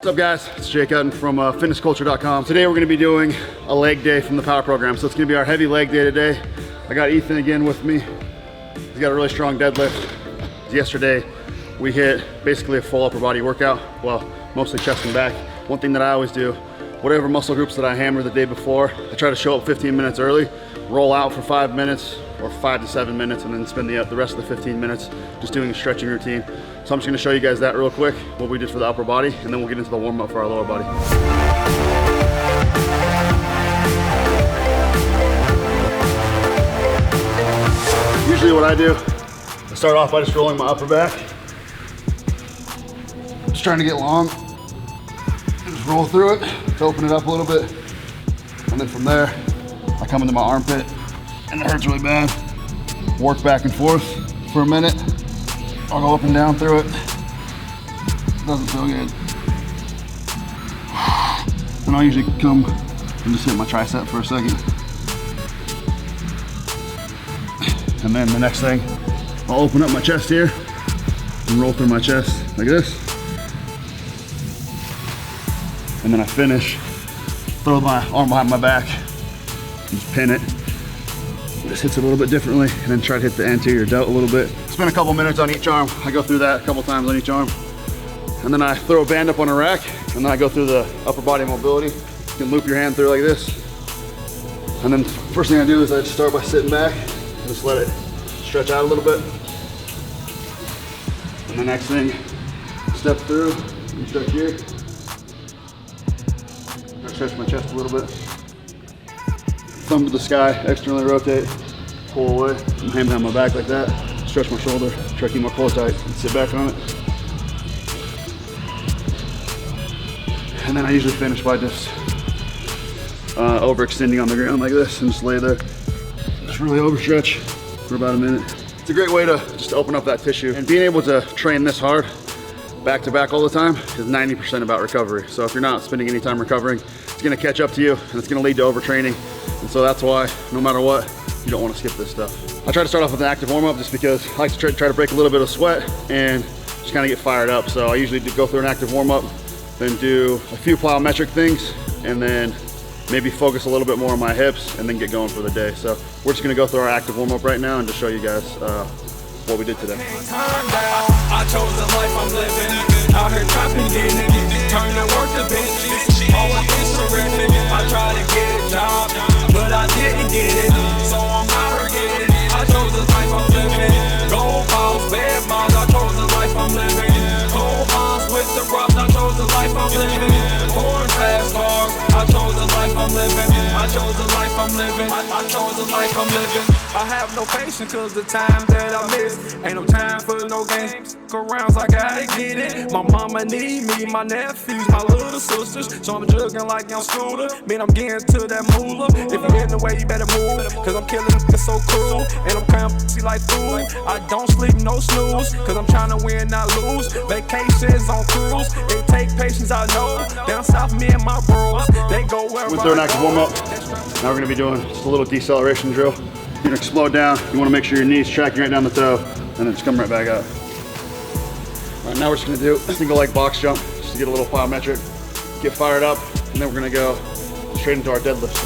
What's up guys, it's Jake Utton from fitnessculture.com. Today we're going to be doing a leg day from the power program. So it's going to be our heavy leg day today. I got Ethan again with me. He's got a really strong deadlift. Yesterday we hit basically a full upper body workout. Well, mostly chest and back. One thing that I always do, whatever muscle groups that I hammer the day before, I try to show up 15 minutes early, roll out for 5 minutes or 5 to 7 minutes, and then spend the rest of the 15 minutes just doing a stretching routine. So I'm just gonna show you guys that real quick, what we did for the upper body, and then we'll get into the warm up for our lower body. Usually what I do, I start off by just rolling my upper back. Just trying to get long. Just roll through it to open it up a little bit. And then from there, I come into my armpit and it hurts really bad. Work back and forth for a minute. I'll go up and down through it. Doesn't feel good. Then I'll usually come and just hit my tricep for a second. And then the next thing, I'll open up my chest here and roll through my chest like this. And then I finish, throw my arm behind my back, and just pin it. Just hits it a little bit differently, and then try to hit the anterior delt a little bit. Spend a couple minutes on each arm. I go through that a couple times on each arm. And then I throw a band up on a rack, and then I go through the upper body mobility. You can loop your hand through like this. And then first thing I do is I just start by sitting back, and just let it stretch out a little bit. And the next thing, step through, and stretch here. I stretch my chest a little bit. Thumb to the sky, externally rotate, pull away, and hand behind my back like that. Stretch my shoulder, try to keep my core tight, and sit back on it. And then I usually finish by just overextending on the ground like this and just lay there. Just really overstretch for about a minute. It's a great way to just open up that tissue. And being able to train this hard, back to back all the time, is 90% about recovery. So if you're not spending any time recovering, it's gonna catch up to you and it's gonna lead to overtraining. And so that's why, no matter what, you don't wanna skip this stuff. I try to start off with an active warm up just because I like to try to break a little bit of sweat and just kind of get fired up. So I usually go through an active warm up, then do a few plyometric things, and then maybe focus a little bit more on my hips and then get going for the day. So we're just gonna go through our active warm up right now and just show you guys what we did today. I chose the life I'm living. Out here trapping, getting it. Turn to work the bitch. Always insurrected. I tried to get a job, but I didn't get it. So I'm out here getting it. I chose the life I'm living. Gold balls, bad miles. I chose the life I'm living. Gold balls with the rocks. I chose the life I'm living. Foreign fast cars. I chose the life I'm living. I chose the life I'm living. I chose the life I'm living. I have no patience cause the time that I miss. Ain't no time for no games. Go rounds, I gotta get it. My mama need me, my nephews, my little sisters. So I'm jugging like young Scooter. Man, I'm getting to that moolah. If you're in the way, you better move. Cause I'm killing it so cruel. And I'm crying pussy like food. I don't sleep, no snooze. Cause I'm trying to win, not lose. Vacations on cruise. It take patience, I know. Down south, me and my bros, they go where Went through an active warm up. Now we're gonna be doing just a little deceleration drill. You're gonna explode down. You wanna make sure your knees tracking right down the toe, and then just come right back up. All right, now we're just gonna do a single leg box jump, just to get a little plyometric, get fired up, and then we're gonna go straight into our deadlift.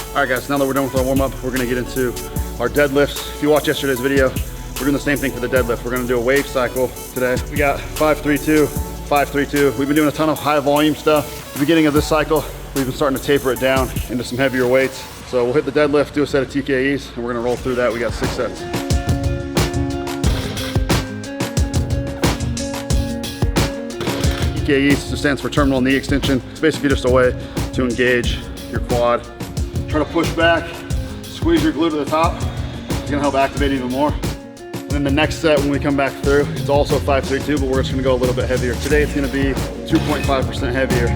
All right guys, now that we're done with our warm up, we're gonna get into our deadlifts. If you watched yesterday's video, we're doing the same thing for the deadlift. We're gonna do a wave cycle today. We got 5-3-2, 5-3-2. We've been doing a ton of high volume stuff. At the beginning of this cycle, we've been starting to taper it down into some heavier weights. So we'll hit the deadlift, do a set of TKEs, and we're gonna roll through that. We got 6 sets. TKEs stands for terminal knee extension. It's basically just a way to engage your quad. Try to push back, squeeze your glute to the top. It's gonna help activate even more. And then the next set, when we come back through, it's also 5-3-2, but we're just gonna go a little bit heavier. Today it's gonna be 2.5% heavier.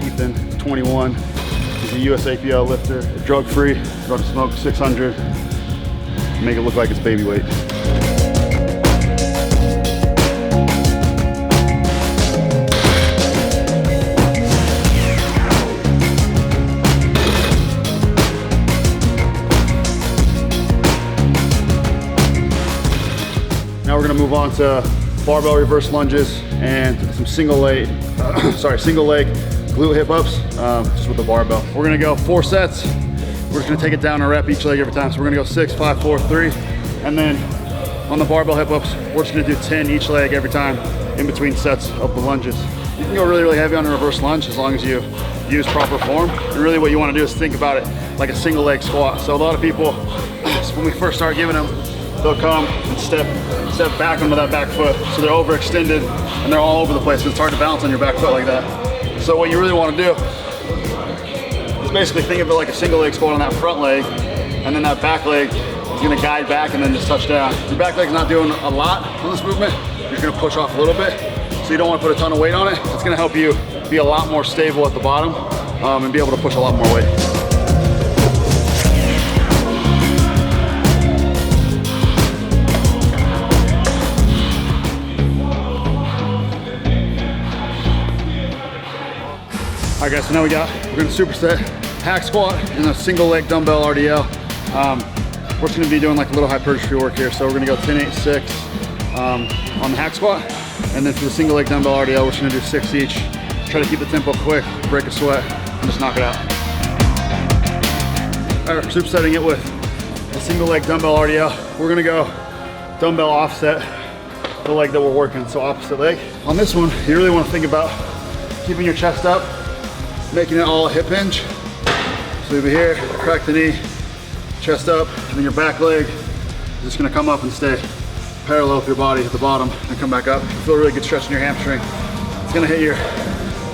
Ethan, 21, he's a USAPL lifter, drug-free, drug smoke 600. Make it look like it's baby weight. gonna move on to barbell reverse lunges and some single leg glute hip ups, just with the barbell. We're gonna go 4 sets. We're just gonna take it down a rep each leg every time. So we're gonna go 6, 5, 4, 3. And then on the barbell hip ups, we're just gonna do 10 each leg every time in between sets of the lunges. You can go really, really heavy on a reverse lunge as long as you use proper form. And really what you wanna do is think about it like a single leg squat. So a lot of people, when we first start giving them, they'll come and step back onto that back foot. So they're overextended and they're all over the place. It's hard to balance on your back foot like that. So what you really want to do is basically think of it like a single leg squat on that front leg, and then that back leg is going to guide back and then just touch down. Your back leg's not doing a lot on this movement. You're going to push off a little bit. So you don't want to put a ton of weight on it. It's going to help you be a lot more stable at the bottom and be able to push a lot more weight. All right guys, so now we're gonna superset hack squat and a single leg dumbbell RDL. We're just gonna be doing like a little hypertrophy work here. So we're gonna go 10, 8, 6 on the hack squat. And then for the single leg dumbbell RDL, we're just gonna do 6 each. Try to keep the tempo quick, break a sweat, and just knock it out. All right, supersetting it with a single leg dumbbell RDL. We're gonna go dumbbell offset the leg that we're working, so opposite leg. On this one, you really wanna think about keeping your chest up, making it all a hip hinge. So over here, crack the knee, chest up, and then your back leg is just gonna come up and stay parallel with your body at the bottom and come back up. You feel a really good stretch in your hamstring. It's gonna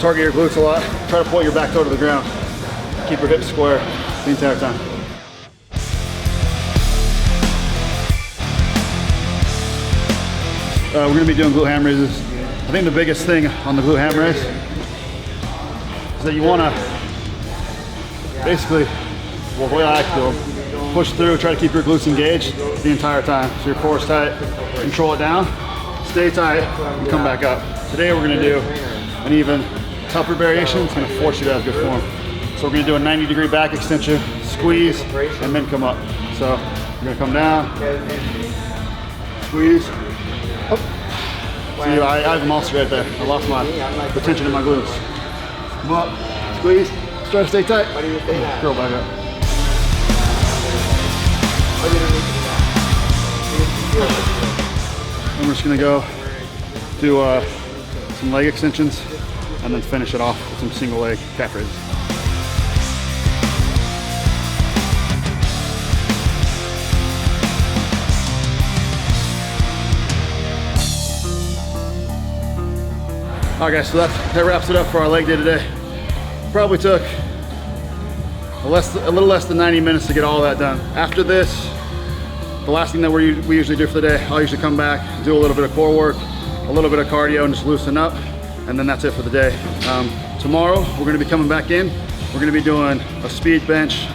target your glutes a lot. Try to pull your back toe to the ground. Keep your hips square the entire time. We're gonna be doing glute ham raises. I think the biggest thing on the glute ham raise is that you wanna basically, well, the way I like to do them, push through, try to keep your glutes engaged the entire time. So your core is tight, control it down, stay tight, and come back up. Today we're gonna do an even tougher variation. It's gonna force you to have good form. So we're gonna do a 90-degree back extension, squeeze, and then come up. So you're gonna come down, squeeze, up. See, I have a monster right there. I lost the tension in my glutes. Come up, squeeze, try to stay tight, curl back up. And we're just gonna go do some leg extensions and then finish it off with some single leg calf raises. All right guys, so that wraps it up for our leg day today. Probably took a little less than 90 minutes to get all that done. After this, the last thing that we usually do for the day, I'll usually come back, do a little bit of core work, a little bit of cardio, and just loosen up, and then that's it for the day. Tomorrow, we're gonna be coming back in. We're gonna be doing a speed bench,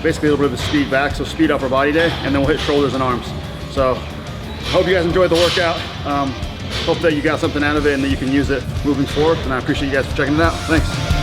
basically a little bit of a speed back, so speed upper body day, and then we'll hit shoulders and arms. So, hope you guys enjoyed the workout. Hope that you got something out of it and that you can use it moving forward, and I appreciate you guys for checking it out. Thanks.